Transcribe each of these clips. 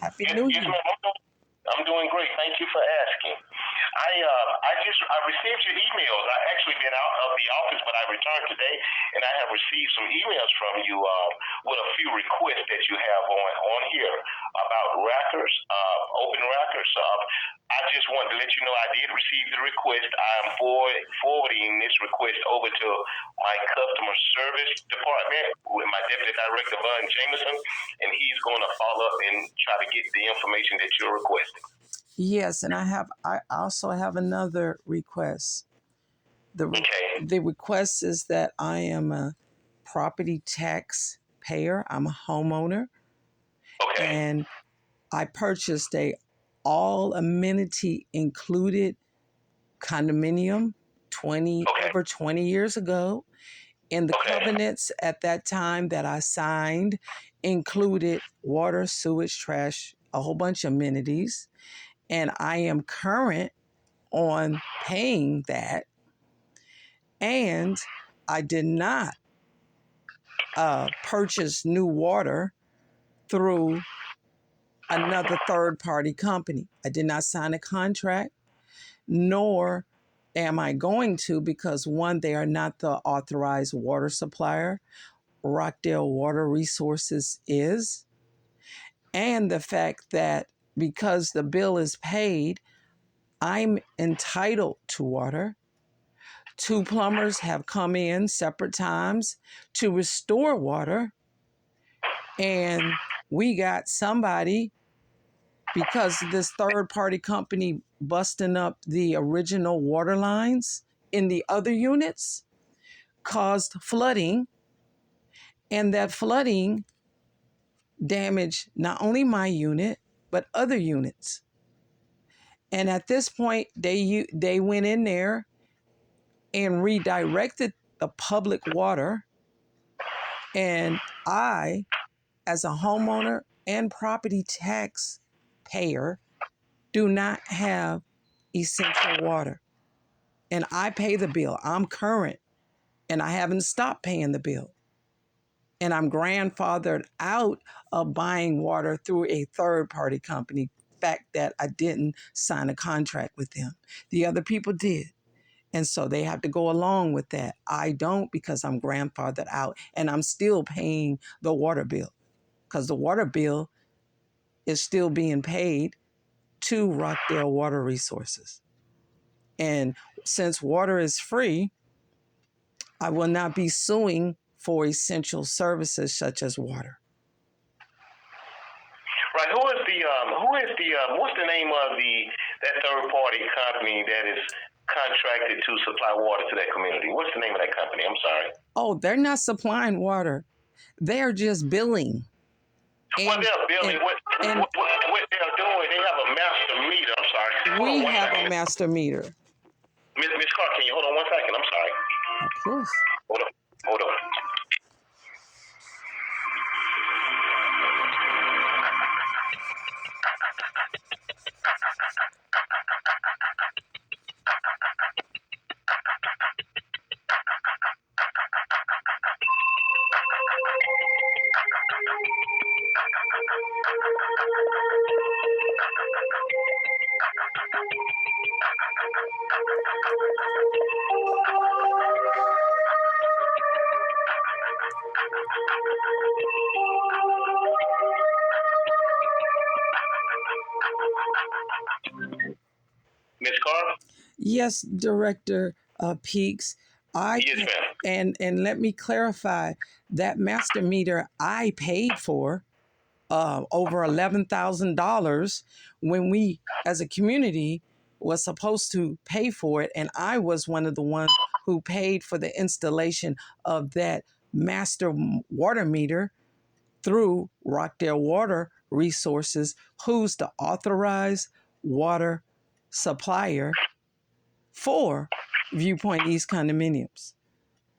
Happy Yes, New yes, Year. ma'am. I'm doing great. Thank you for asking. I received your emails. I actually been out of the office, but I returned today, and I have received some emails from you with a few requests that you have on here about rackers, open rackers. I just wanted to let you know I did receive the request. I am forwarding this request over to my customer service department with my deputy director, Von Jameson, and he's going to follow up and try to get the information that you're requesting. Yes, and I also have another request. Okay. The request is that I am a property tax payer. I'm a homeowner, Okay. and I purchased a all amenity included condominium 20 Okay. over 20 years ago. And the Okay. covenants at that time that I signed included water, sewage, trash, a whole bunch of amenities. And I am current on paying that. And I did not purchase new water through another third party company. I did not sign a contract, nor am I going to, because one, they are not the authorized water supplier. Rockdale Water Resources is. And the fact that because the bill is paid, I'm entitled to water. Two plumbers have come in separate times to restore water. And we got somebody, because this third party company busting up the original water lines in the other units caused flooding. And that flooding damaged not only my unit, but other units. And at this point, they went in there and redirected the public water. And I, as a homeowner and property tax payer, do not have essential water. And I pay the bill. I'm current and I haven't stopped paying the bill. And I'm grandfathered out of buying water through a third party company. Fact that I didn't sign a contract with them. The other people did. And so they have to go along with that. I don't, because I'm grandfathered out and I'm still paying the water bill, because the water bill is still being paid to Rockdale Water Resources. And since water is free, I will not be suing for essential services such as water. Right. What's the name of that third party company that is contracted to supply water to that community? What's the name of that company? I'm sorry. Oh, they're not supplying water. They're just billing. What they're building, what they're doing, they have a master meter. I'm sorry. We have a master meter. Miss Carr, can you hold on one second? I'm sorry. Of course. Hold on. Hold on. Miss Carr? Yes, Director Peaks. Yes, ma'am. And let me clarify, that master meter I paid for over $11,000 when we, as a community, was supposed to pay for it, and I was one of the ones who paid for the installation of that master water meter through Rockdale Water Resources, who's the authorized water supplier for Viewpoint East condominiums.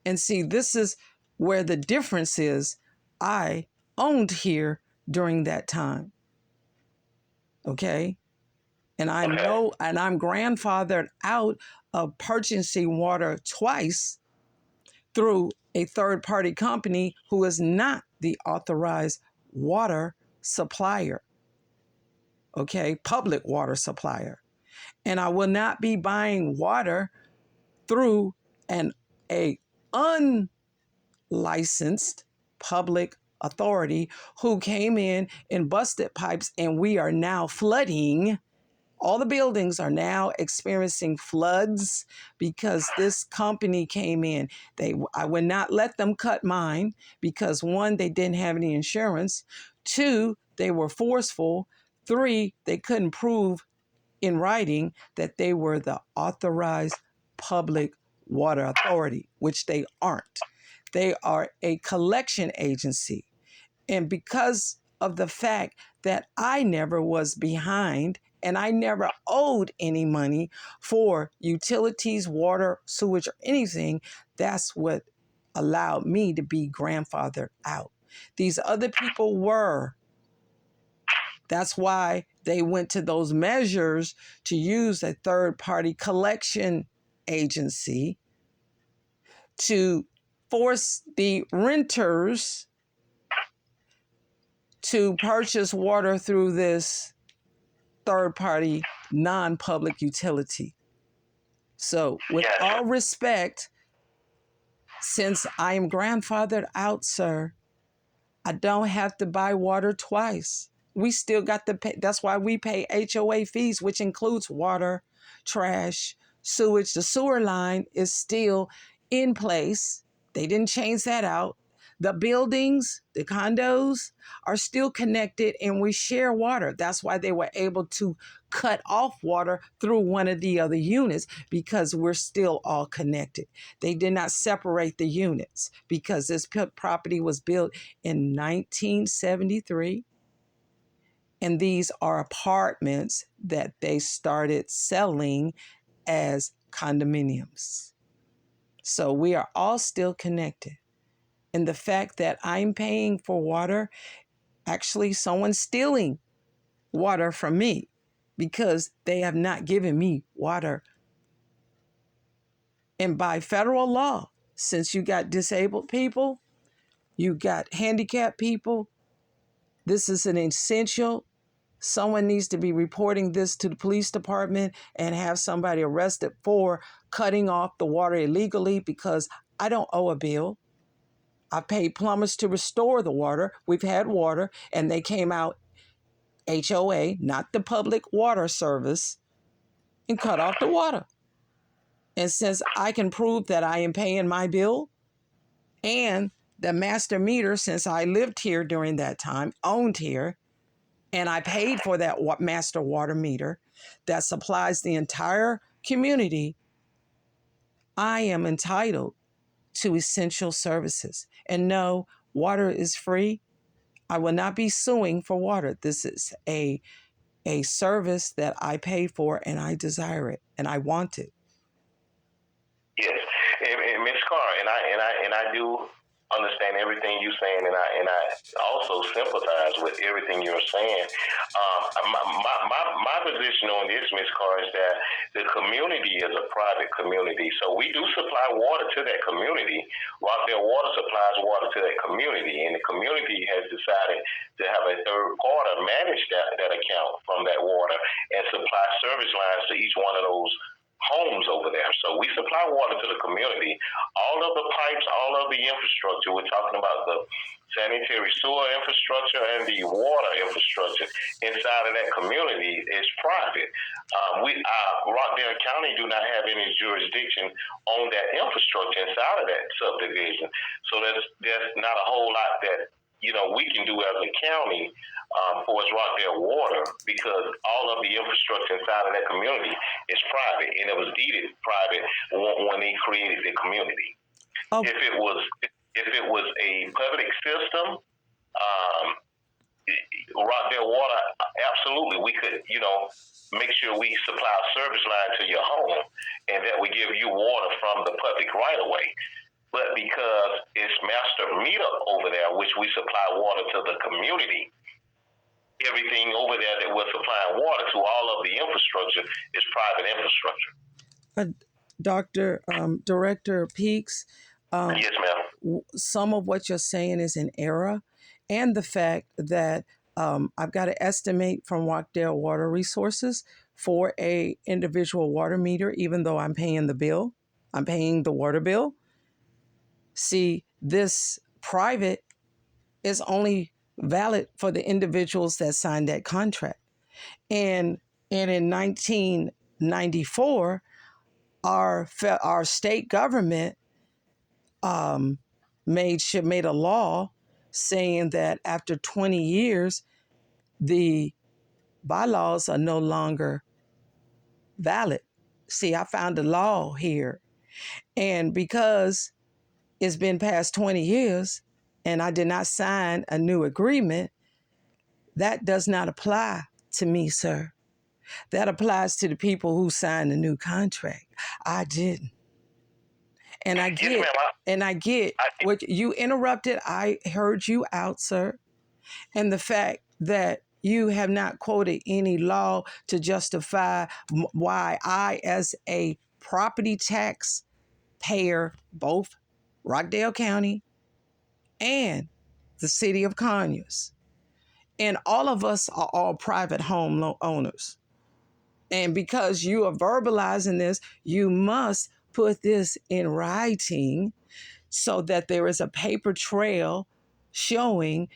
And see, this is where the difference is. I owned here during that time. Okay? And I know, and I'm grandfathered out of purchasing water twice through a third party company who is not the authorized water supplier. okay, public water supplier. And I will not be buying water through a unlicensed public authority who came in and busted pipes, and we are now flooding. All the buildings are now experiencing floods because this company came in. I would not let them cut mine because one, they didn't have any insurance. Two, they were forceful. Three, they couldn't prove in writing that they were the authorized public water authority, which they aren't. They are a collection agency. And because of the fact that I never was behind and I never owed any money for utilities, water, sewage, or anything, that's what allowed me to be grandfathered out. These other people were. That's why they went to those measures to use a third party collection agency to force the renters to purchase water through this third party non public utility. So, with all respect, since I am grandfathered out, sir, I don't have to buy water twice. We still got to pay. That's why we pay HOA fees, which includes water, trash, sewage. The sewer line is still in place. They didn't change that out. The buildings, the condos are still connected and we share water. That's why they were able to cut off water through one of the other units because we're still all connected. They did not separate the units because this property was built in 1973. And these are apartments that they started selling as condominiums. So we are all still connected. And the fact that I'm paying for water, actually someone's stealing water from me because they have not given me water. And by federal law, since you got disabled people, you got handicapped people, this is an essential. Someone needs to be reporting this to the police department and have somebody arrested for cutting off the water illegally because I don't owe a bill. I paid plumbers to restore the water. We've had water, and they came out HOA, not the public water service, and cut off the water. And since I can prove that I am paying my bill and the master meter, since I lived here during that time, owned here, and I paid for that master water meter that supplies the entire community, I am entitled to essential services. And no, water is free. I will not be suing for water. This is a service that I pay for and I desire it and I want it. Yes, and Ms. Carr, and I do understand everything you're saying, and I also sympathize with everything you're saying. My position on this, Ms. Carr, is that the community is a private community, so we do supply water to that community. Rockdale Water supplies water to that community, and the community has decided to have a third party manage that account from that water and supply service lines to each one of those homes over there. So we supply water to the community. All of the pipes, all of the infrastructure, we're talking about the sanitary sewer infrastructure and the water infrastructure inside of that community is private. Rockdale County do not have any jurisdiction on that infrastructure inside of that subdivision. So there's not a whole lot that we can do as a county for its Rockdale Water because all of the infrastructure inside of that community is private, and it was deeded private when they created the community. Oh. If it was a public system, Rockdale Water, absolutely, we could, make sure we supply a service line to your home, and that we give you water from the public right of way. But because it's master meter over there, which we supply water to the community, everything over there that we're supplying water to, all of the infrastructure is private infrastructure. Director Peaks, yes, ma'am. Some of what you're saying is an error, and the fact that I've got an estimate from Rockdale Water Resources for a individual water meter, even though I'm paying the bill. I'm paying the water bill. See, this private is only valid for the individuals that signed that contract. And in 1994, our state government made a law saying that after 20 years, the bylaws are no longer valid. See, I found a law here, and because it's been past 20 years and I did not sign a new agreement, that does not apply to me, sir. That applies to the people who signed a new contract. I didn't. And I get, what you interrupted. I heard you out, sir. And the fact that you have not quoted any law to justify why I, as a property tax payer, both Rockdale County and the city of Conyers, and all of us are all private home owners. And because you are verbalizing this, you must put this in writing so that there is a paper trail showing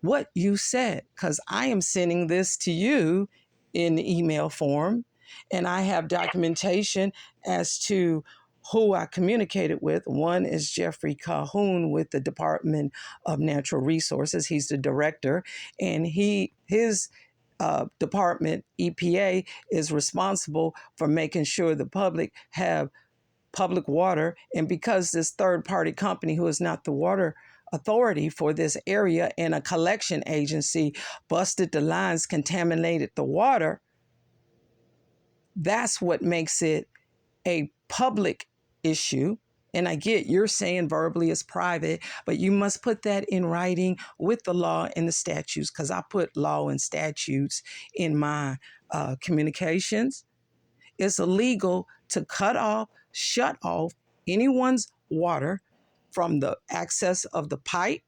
what you said. Because I am sending this to you in email form, and I have documentation as to who I communicated with. One is Jeffrey Calhoun with the Department of Natural Resources. He's the director, and his department, EPA, is responsible for making sure the public have public water. And because this third-party company, who is not the water authority for this area and a collection agency, busted the lines, contaminated the water, that's what makes it a public issue. And I get you're saying verbally it's private, but you must put that in writing with the law and the statutes, because I put law and statutes in my communications. It's illegal to shut off anyone's water from the access of the pipe,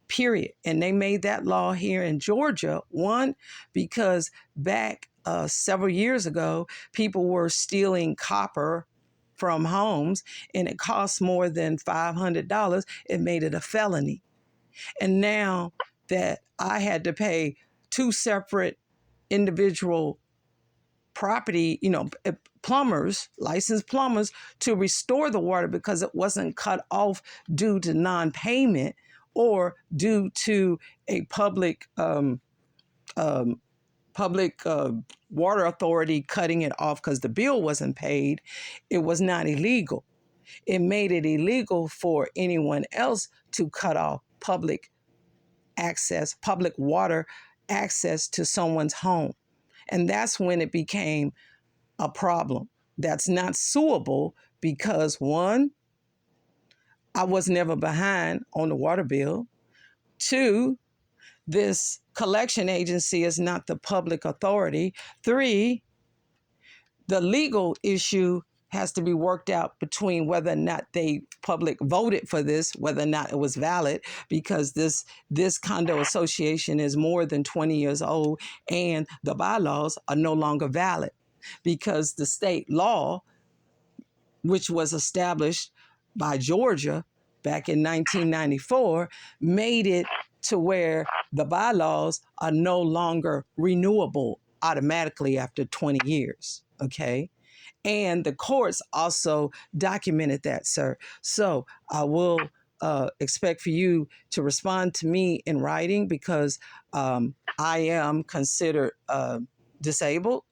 period. And they made that law here in Georgia, one, because back several years ago, people were stealing copper from homes, and it cost more than $500. It made it a felony. And now that I had to pay two separate individual property, plumbers, licensed plumbers, to restore the water because it wasn't cut off due to non-payment or due to a public water authority cutting it off because the bill wasn't paid. It was not illegal. It made it illegal for anyone else to cut off public water access to someone's home. And that's when it became a problem that's not suable, because one, I was never behind on the water bill. Two, this collection agency is not the public authority. Three, the legal issue has to be worked out between whether or not they public voted for this, whether or not it was valid, because this condo association is more than 20 years old and the bylaws are no longer valid, because the state law, which was established by Georgia back in 1994, made it to where the bylaws are no longer renewable automatically after 20 years, okay? And the courts also documented that, sir. So I will expect for you to respond to me in writing, because I am considered disabled,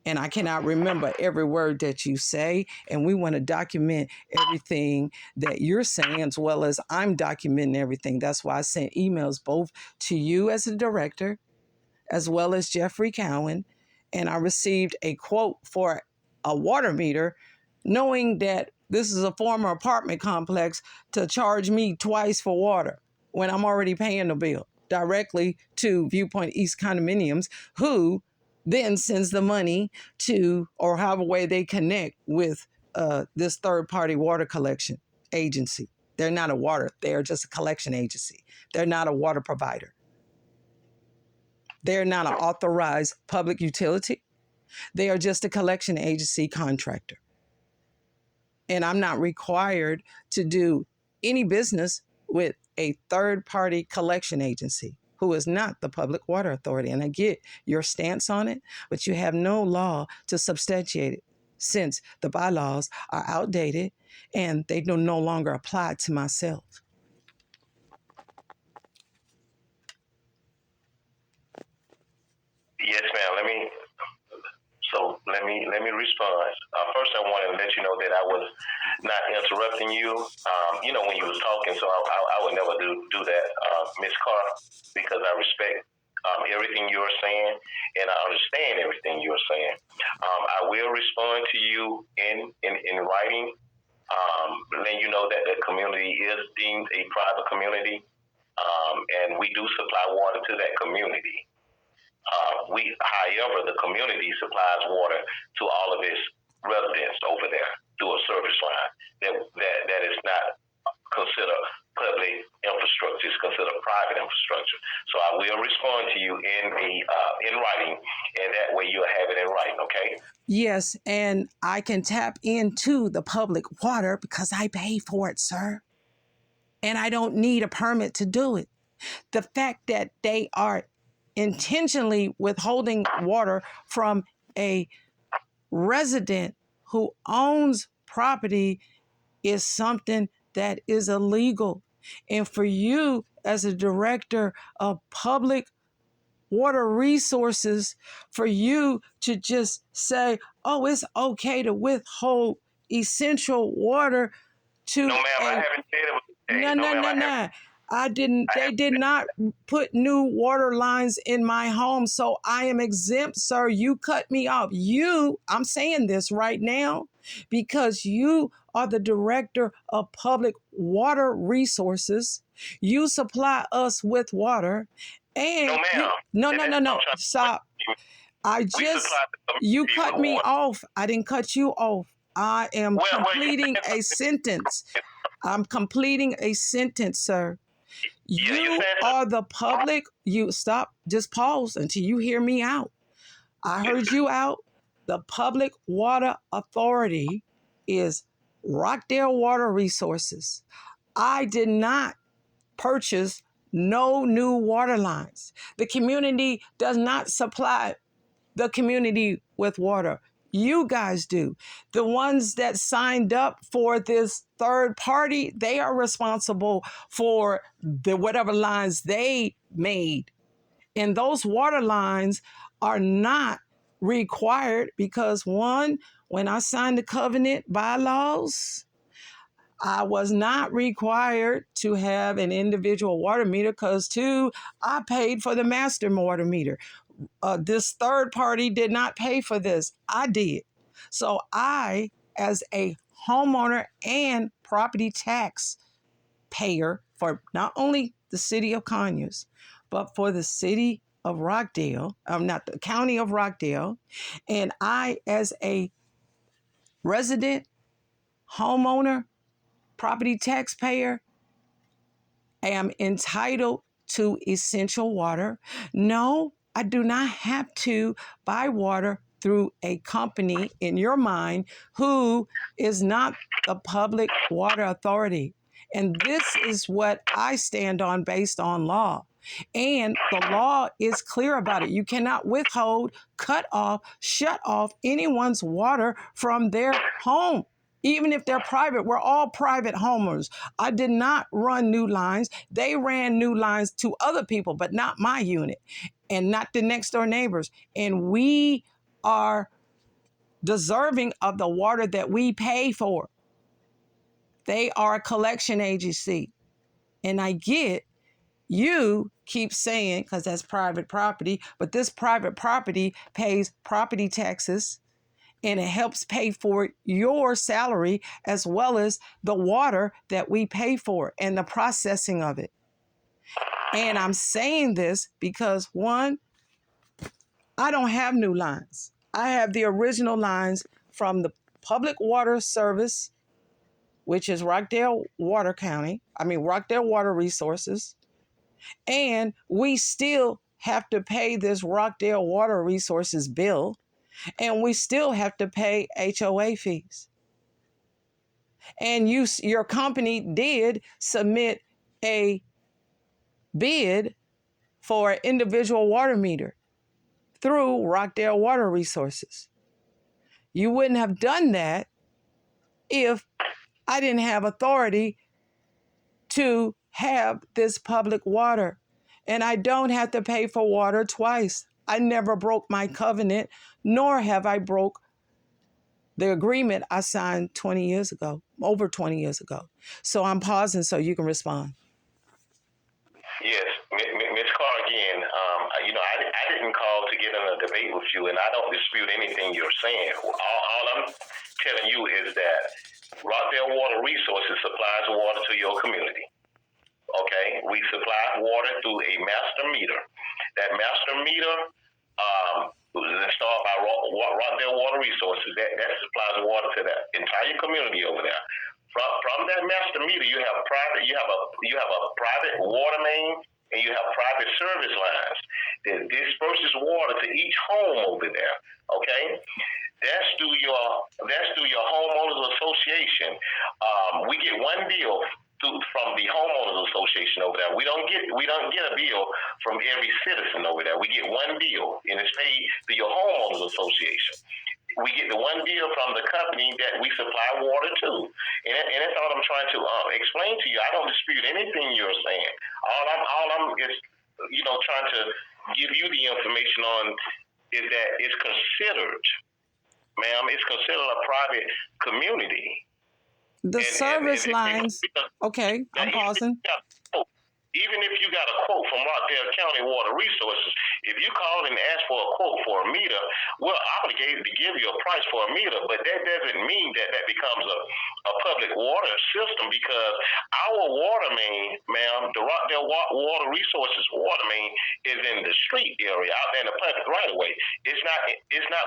and I cannot remember every word that you say. And we want to document everything that you're saying, as well as I'm documenting everything. That's why I sent emails both to you as a director, as well as Jeffrey Cowan. And I received a quote for a water meter, knowing that this is a former apartment complex, to charge me twice for water when I'm already paying the bill directly to Viewpoint East Condominiums, who then sends the money to, or however way they connect with this third-party water collection agency. They're not they're just a collection agency. They're not a water provider. They're not an authorized public utility. They are just a collection agency contractor. And I'm not required to do any business with a third party collection agency who is not the Public Water Authority. And I get your stance on it, but you have no law to substantiate it since the bylaws are outdated and they do no longer apply to myself. Yes, ma'am. Let me respond. First, I want to let you know that I was not interrupting you. When you was talking, so I would never do that, Miss Carr, because I respect everything you're saying, and I understand everything you're saying. I will respond to you in writing, letting you know that the community is deemed a private community, and we do supply water to that community. However, the community supplies water to all of its residents over there through a service line that is not considered public infrastructure; it's considered private infrastructure. So I will respond to you in writing, and that way you'll have it in writing. Okay? Yes, and I can tap into the public water because I pay for it, sir. And I don't need a permit to do it. The fact that they are intentionally withholding water from a resident who owns property is something that is illegal. And for you, as a director of public water resources, for you to just say, oh, it's okay to withhold essential water to No, ma'am, I haven't said it was okay. no. They did not put new water lines in my home, so I am exempt, sir. You cut me off. I'm saying this right now because you are the director of public water resources. You supply us with water. And No, ma'am. no. Stop. You cut me off. I didn't cut you off. I am completing a sentence. I'm completing a sentence, sir. You are the public. You stop. Just pause until you hear me out. I heard you out. The Public Water Authority is Rockdale Water Resources. I did not purchase no new water lines. The community does not supply the community with water. You guys do. The ones that signed up for this third party, they are responsible for the whatever lines they made. And those water lines are not required because one, when I signed the covenant bylaws, I was not required to have an individual water meter because two, I paid for the master water meter. This third party did not pay for this. I did. So I, as a homeowner and property tax payer for not only the city of Conyers, but for the city of Rockdale, not the county of Rockdale, and I, as a resident, homeowner, property taxpayer, am entitled to essential water. No, I do not have to buy water through a company in your mind who is not the Public Water Authority. And this is what I stand on based on law. And the law is clear about it. You cannot withhold, cut off, shut off anyone's water from their home. Even if they're private, we're all private homeowners. I did not run new lines. They ran new lines to other people, but not my unit and not the next door neighbors. And we are deserving of the water that we pay for. They are a collection agency. And I get you keep saying, because that's private property, but this private property pays property taxes, and it helps pay for your salary as well as the water that we pay for and the processing of it. And I'm saying this because, one, I don't have new lines. I have the original lines from the Public Water Service, which is Rockdale Water Resources. And we still have to pay this Rockdale Water Resources bill, and we still have to pay HOA fees. And your company did submit a bid for an individual water meter through Rockdale Water Resources. You wouldn't have done that if I didn't have authority to have this public water. And I don't have to pay for water twice. I never broke my covenant, nor have I broke the agreement I signed 20 years ago, over 20 years ago. So I'm pausing so you can respond. Yes, Ms. Carr, again, I didn't call to get in a debate with you, and I don't dispute anything you're saying. All I'm telling you is that Rockdale Water Resources supplies water to your community. Okay, we supply water through a master meter. That master meter was installed by Rockdale Water Resources. That supplies water to that entire community over there. From that master meter, you have a private water main, and you have private service lines that disperses water to each home over there. Okay, that's through your homeowners association. We get one bill from the homeowners association over there. We don't get a bill from every citizen over there. We get one bill, and it's paid to your homeowners association. We get the one bill from the company that we supply water to. And that's all I'm trying to explain to you. I don't dispute anything you're saying. All I'm is, trying to give you the information on is that it's considered, ma'am, it's considered a private community. The service lines, okay, I'm pausing. Even if you got a quote from Rockdale County Water Resources, if you call and ask for a quote for a meter, we're obligated to give you a price for a meter, but that doesn't mean that becomes a public water system, because our water main, ma'am, the Rockdale Water Resources water main is in the street area, out there in the public right of way. It's not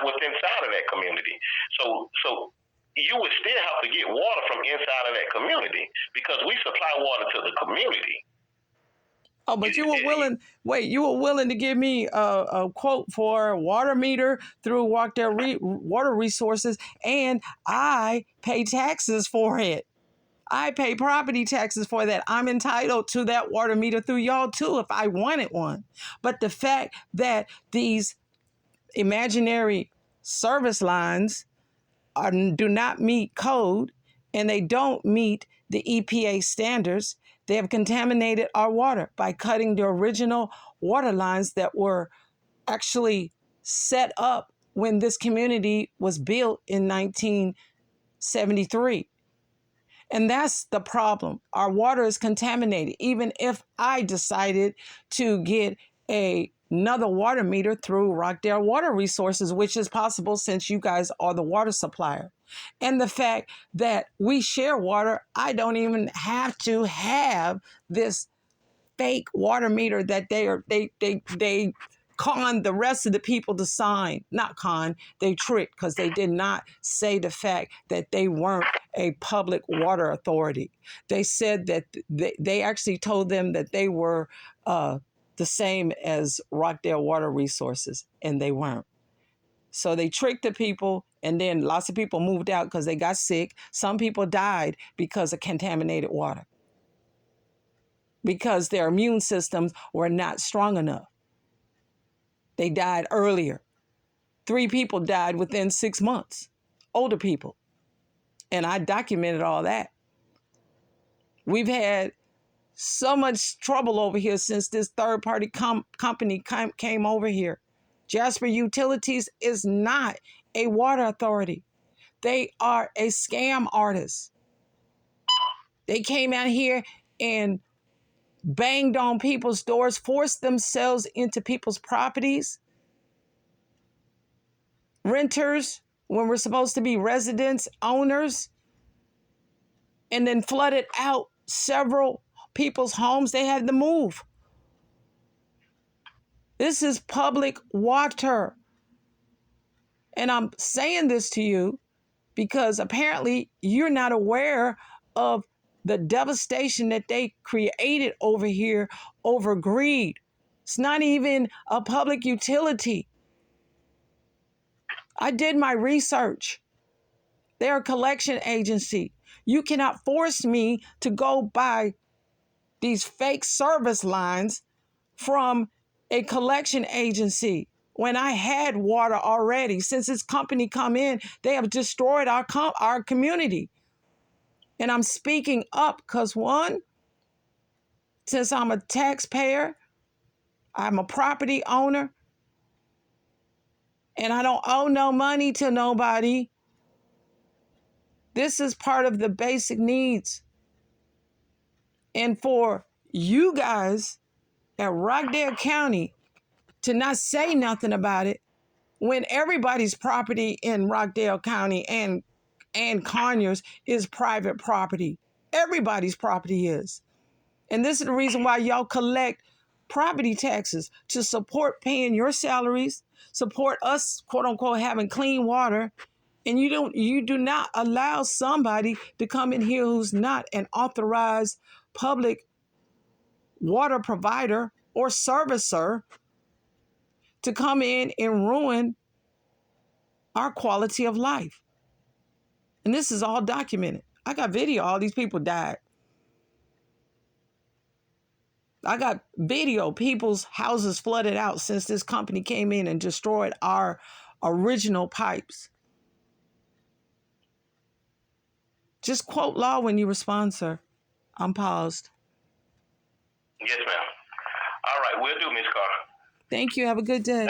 within inside of that community. So you would still have to get water from inside of that community, because we supply water to the community. Oh, but you were willing to give me a quote for a water meter through Rockdale Water Resources, and I pay taxes for it. I pay property taxes for that. I'm entitled to that water meter through y'all too if I wanted one. But the fact that these imaginary service lines do not meet code, and they don't meet the EPA standards, they have contaminated our water by cutting the original water lines that were actually set up when this community was built in 1973. And that's the problem. Our water is contaminated. Even if I decided to get another water meter through Rockdale Water Resources, which is possible since you guys are the water supplier. And the fact that we share water, I don't even have to have this fake water meter that they con the rest of the people to sign. Not con, they tricked, because they did not say the fact that they weren't a public water authority. They said that they actually told them that they were the same as Rockdale Water Resources, and they weren't. So they tricked the people, and then lots of people moved out because they got sick. Some people died because of contaminated water, because their immune systems were not strong enough. They died earlier. 3 people died within 6 months, older people. And I documented all that. We've had so much trouble over here since this third-party company came over here. Jasper Utilities is not a water authority. They are a scam artist. They came out here and banged on people's doors, forced themselves into people's properties. Renters, when we're supposed to be residents, owners, and then flooded out several people's homes. They had to move. This is public water. And I'm saying this to you because apparently you're not aware of the devastation that they created over here over greed. It's not even a public utility. I did my research. They're a collection agency. You cannot force me to go buy these fake service lines from a collection agency when I had water already. Since this company come in, they have destroyed our community. And I'm speaking up because, one, since I'm a taxpayer, I'm a property owner, and I don't owe no money to nobody. This is part of the basic needs. And for you guys at Rockdale County to not say nothing about it when everybody's property in Rockdale County and Conyers is private property. Everybody's property is. And this is the reason why y'all collect property taxes to support paying your salaries, support us, quote unquote, having clean water. And you do not allow somebody to come in here who's not an authorized public water provider or servicer to come in and ruin our quality of life. And this is all documented. I got video. All these people died. I got video. People's houses flooded out since this company came in and destroyed our original pipes. Just quote law when you respond, sir. I'm paused. Yes, ma'am. All right, we'll do, Ms. Carter. Thank you. Have a good day.